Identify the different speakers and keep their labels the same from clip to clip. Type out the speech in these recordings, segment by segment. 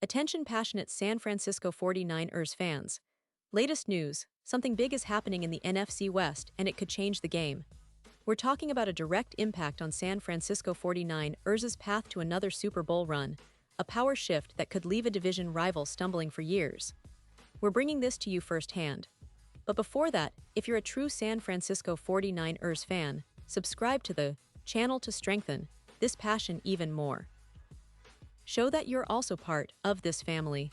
Speaker 1: Attention passionate San Francisco 49ers fans. Latest news, something big is happening in the NFC West and it could change the game. We're talking about a direct impact on San Francisco 49ers' path to another Super Bowl run, a power shift that could leave a division rival stumbling for years. We're bringing this to you firsthand. But before that, if you're a true San Francisco 49ers fan, subscribe to the channel to strengthen this passion even more. Show that you're also part of this family.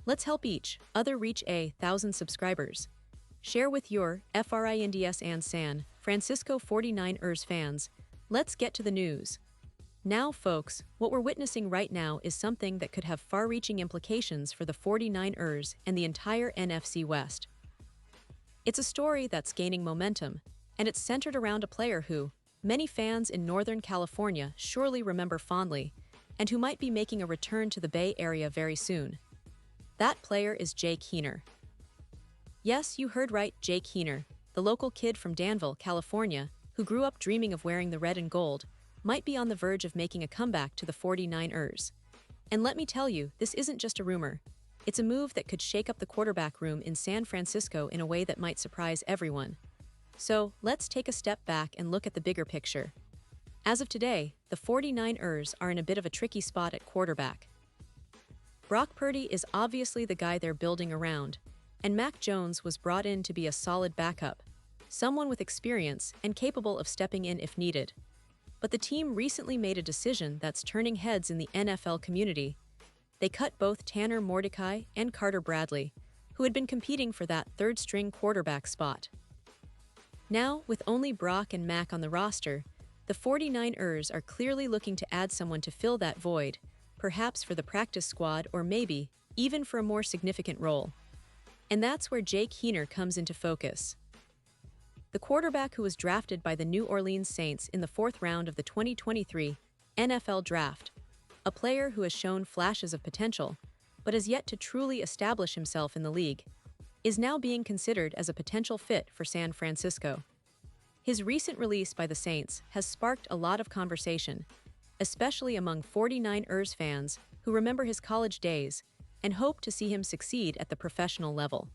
Speaker 1: Let's help each other reach 1,000 subscribers. Share with your FRINDS and San Francisco 49ers fans. Let's get to the news. Now, folks, what we're witnessing right now is something that could have far-reaching implications for the 49ers and the entire NFC West. It's a story that's gaining momentum, and it's centered around a player who many fans in Northern California surely remember fondly, and who might be making a return to the Bay Area very soon. That player is Jake Haener. Yes, you heard right, Jake Haener, the local kid from Danville, California, who grew up dreaming of wearing the red and gold, might be on the verge of making a comeback to the 49ers. And let me tell you, this isn't just a rumor. It's a move that could shake up the quarterback room in San Francisco in a way that might surprise everyone. So, let's take a step back and look at the bigger picture. As of today, the 49ers are in a bit of a tricky spot at quarterback. Brock Purdy is obviously the guy they're building around, and Mac Jones was brought in to be a solid backup, someone with experience and capable of stepping in if needed. But the team recently made a decision that's turning heads in the NFL community. They cut both Tanner Mordecai and Carter Bradley, who had been competing for that third-string quarterback spot. Now, with only Brock and Mac on the roster, the 49ers are clearly looking to add someone to fill that void, perhaps for the practice squad or maybe even for a more significant role. And that's where Jake Haener comes into focus. The quarterback who was drafted by the New Orleans Saints in the 4th round of the 2023 NFL Draft, a player who has shown flashes of potential, but has yet to truly establish himself in the league, is now being considered as a potential fit for San Francisco. His recent release by the Saints has sparked a lot of conversation, especially among 49ers fans who remember his college days and hope to see him succeed at the professional level.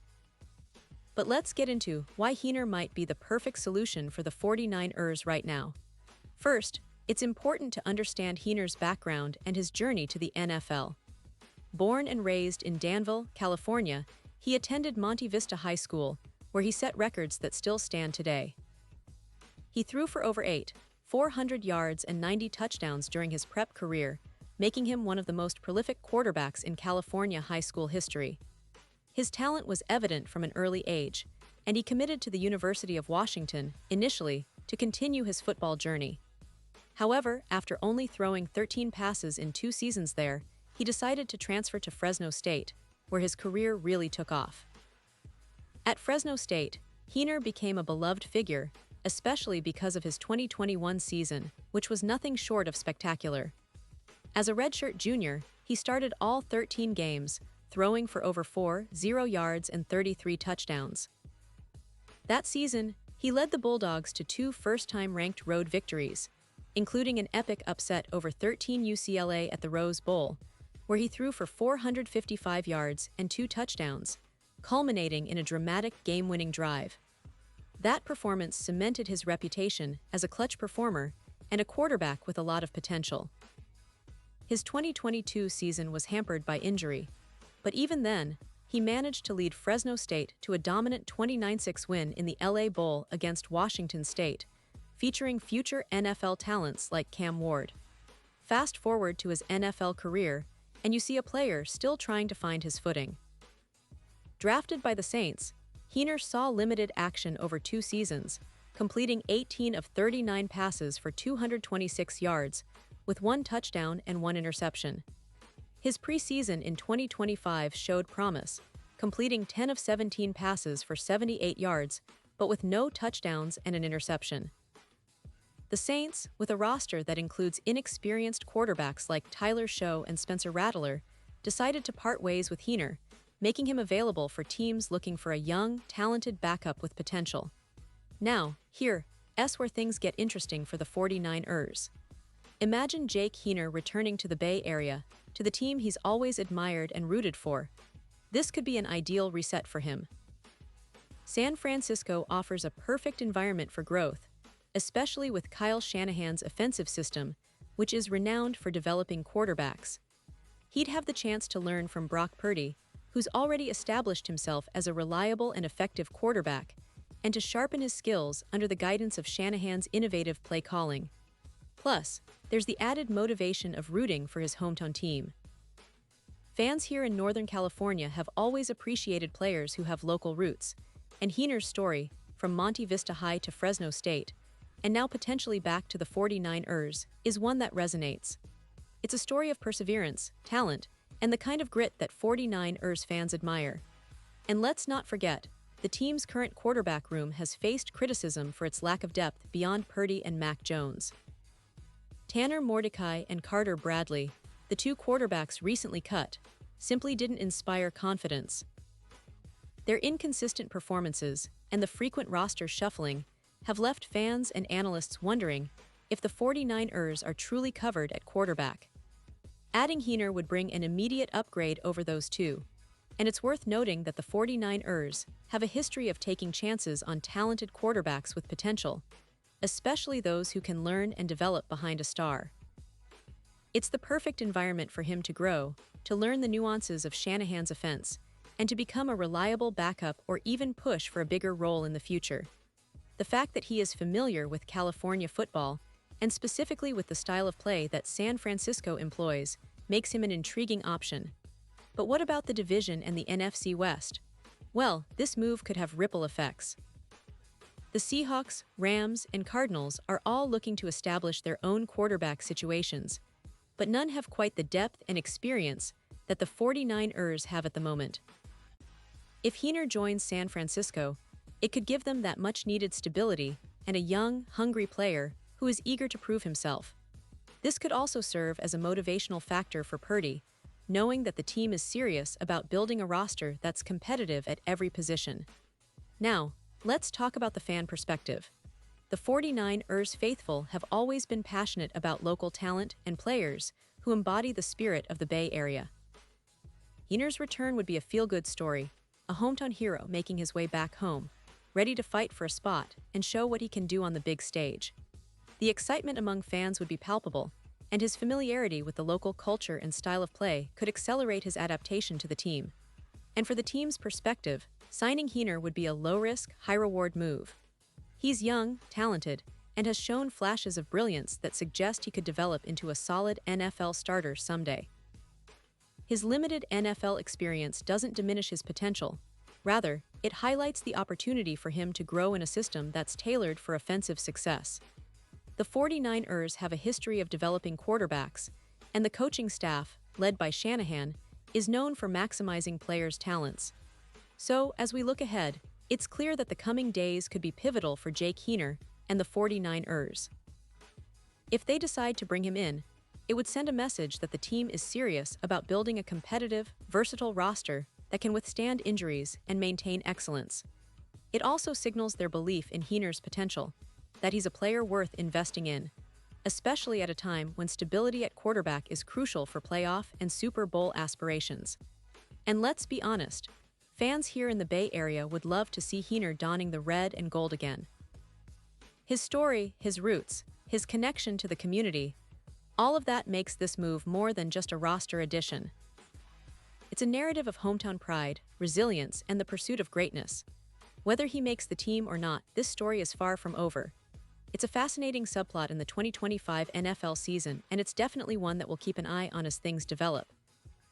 Speaker 1: But let's get into why Haener might be the perfect solution for the 49ers right now. First, it's important to understand Haener's background and his journey to the NFL. Born and raised in Danville, California, he attended Monte Vista High School, where he set records that still stand today. He threw for over 400 yards and 90 touchdowns during his prep career, making him one of the most prolific quarterbacks in California high school history. His talent was evident from an early age, and he committed to the University of Washington, initially, to continue his football journey. However, after only throwing 13 passes in 2 seasons there, he decided to transfer to Fresno State, where his career really took off. At Fresno State, Haener became a beloved figure, especially because of his 2021 season, which was nothing short of spectacular. As a redshirt junior, he started all 13 games, throwing for over 40 yards and 33 touchdowns. That season, he led the Bulldogs to 2 first-time ranked road victories, including an epic upset over 13 UCLA at the Rose Bowl, where he threw for 455 yards and 2 touchdowns, culminating in a dramatic game-winning drive. That performance cemented his reputation as a clutch performer and a quarterback with a lot of potential. His 2022 season was hampered by injury, but even then, he managed to lead Fresno State to a dominant 29-6 win in the LA Bowl against Washington State, featuring future NFL talents like Cam Ward. Fast forward to his NFL career, and you see a player still trying to find his footing. Drafted by the Saints, Haener saw limited action over 2 seasons, completing 18 of 39 passes for 226 yards, with 1 touchdown and 1 interception. His preseason in 2025 showed promise, completing 10 of 17 passes for 78 yards, but with no touchdowns and an interception. The Saints, with a roster that includes inexperienced quarterbacks like Tyler Show and Spencer Rattler, decided to part ways with Haener, making him available for teams looking for a young, talented backup with potential. Now, here's where things get interesting for the 49ers. Imagine Jake Haener returning to the Bay Area, to the team he's always admired and rooted for. This could be an ideal reset for him. San Francisco offers a perfect environment for growth, especially with Kyle Shanahan's offensive system, which is renowned for developing quarterbacks. He'd have the chance to learn from Brock Purdy, who's already established himself as a reliable and effective quarterback, and to sharpen his skills under the guidance of Shanahan's innovative play calling. Plus, there's the added motivation of rooting for his hometown team. Fans here in Northern California have always appreciated players who have local roots, and Haener's story, from Monte Vista High to Fresno State, and now potentially back to the 49ers, is one that resonates. It's a story of perseverance, talent, and the kind of grit that 49ers fans admire. And let's not forget, the team's current quarterback room has faced criticism for its lack of depth beyond Purdy and Mac Jones. Tanner Mordecai and Carter Bradley, the two quarterbacks recently cut, simply didn't inspire confidence. Their inconsistent performances and the frequent roster shuffling have left fans and analysts wondering if the 49ers are truly covered at quarterback. Adding Haener would bring an immediate upgrade over those two, and it's worth noting that the 49ers have a history of taking chances on talented quarterbacks with potential, especially those who can learn and develop behind a star. It's the perfect environment for him to grow, to learn the nuances of Shanahan's offense, and to become a reliable backup or even push for a bigger role in the future. The fact that he is familiar with California football, and specifically with the style of play that San Francisco employs, makes him an intriguing option. But what about the division and the NFC West? Well, this move could have ripple effects. The Seahawks, Rams, and Cardinals are all looking to establish their own quarterback situations, but none have quite the depth and experience that the 49ers have at the moment. If Haener joins San Francisco, it could give them that much-needed stability and a young, hungry player who is eager to prove himself. This could also serve as a motivational factor for Purdy, knowing that the team is serious about building a roster that's competitive at every position. Now, let's talk about the fan perspective. The 49ers faithful have always been passionate about local talent and players who embody the spirit of the Bay Area. Haener's return would be a feel-good story, a hometown hero making his way back home, ready to fight for a spot and show what he can do on the big stage. The excitement among fans would be palpable, and his familiarity with the local culture and style of play could accelerate his adaptation to the team. And for the team's perspective, signing Haener would be a low-risk, high-reward move. He's young, talented, and has shown flashes of brilliance that suggest he could develop into a solid NFL starter someday. His limited NFL experience doesn't diminish his potential. Rather, it highlights the opportunity for him to grow in a system that's tailored for offensive success. The 49ers have a history of developing quarterbacks, and the coaching staff, led by Shanahan, is known for maximizing players' talents. So, as we look ahead, it's clear that the coming days could be pivotal for Jake Haener and the 49ers. If they decide to bring him in, it would send a message that the team is serious about building a competitive, versatile roster that can withstand injuries and maintain excellence. It also signals their belief in Haener's potential, that he's a player worth investing in, especially at a time when stability at quarterback is crucial for playoff and Super Bowl aspirations. And let's be honest, fans here in the Bay Area would love to see Haener donning the red and gold again. His story, his roots, his connection to the community, all of that makes this move more than just a roster addition. It's a narrative of hometown pride, resilience, and the pursuit of greatness. Whether he makes the team or not, this story is far from over. It's a fascinating subplot in the 2025 NFL season, and it's definitely one that we'll keep an eye on as things develop.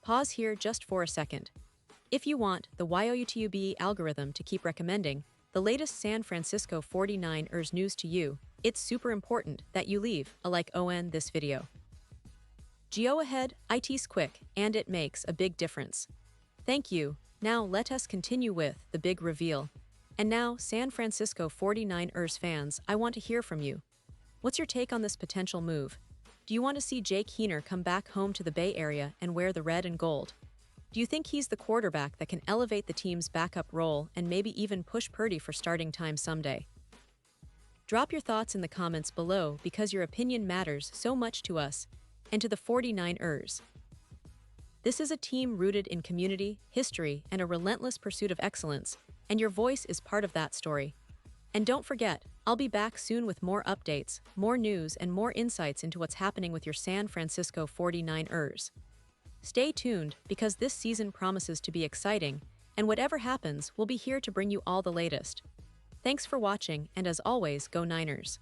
Speaker 1: Pause here just for a second. If you want the YouTube algorithm to keep recommending the latest San Francisco 49ers news to you, it's super important that you leave a like on this video. Go ahead, it's quick, and it makes a big difference. Thank you. Now let us continue with the big reveal. And now, San Francisco 49ers fans, I want to hear from you. What's your take on this potential move? Do you want to see Jake Haener come back home to the Bay Area and wear the red and gold? Do you think he's the quarterback that can elevate the team's backup role and maybe even push Purdy for starting time someday? Drop your thoughts in the comments below because your opinion matters so much to us and to the 49ers. This is a team rooted in community, history, and a relentless pursuit of excellence, and your voice is part of that story. And don't forget, I'll be back soon with more updates, more news, and more insights into what's happening with your San Francisco 49ers. Stay tuned, because this season promises to be exciting, and whatever happens, we'll be here to bring you all the latest. Thanks for watching, and as always, go Niners.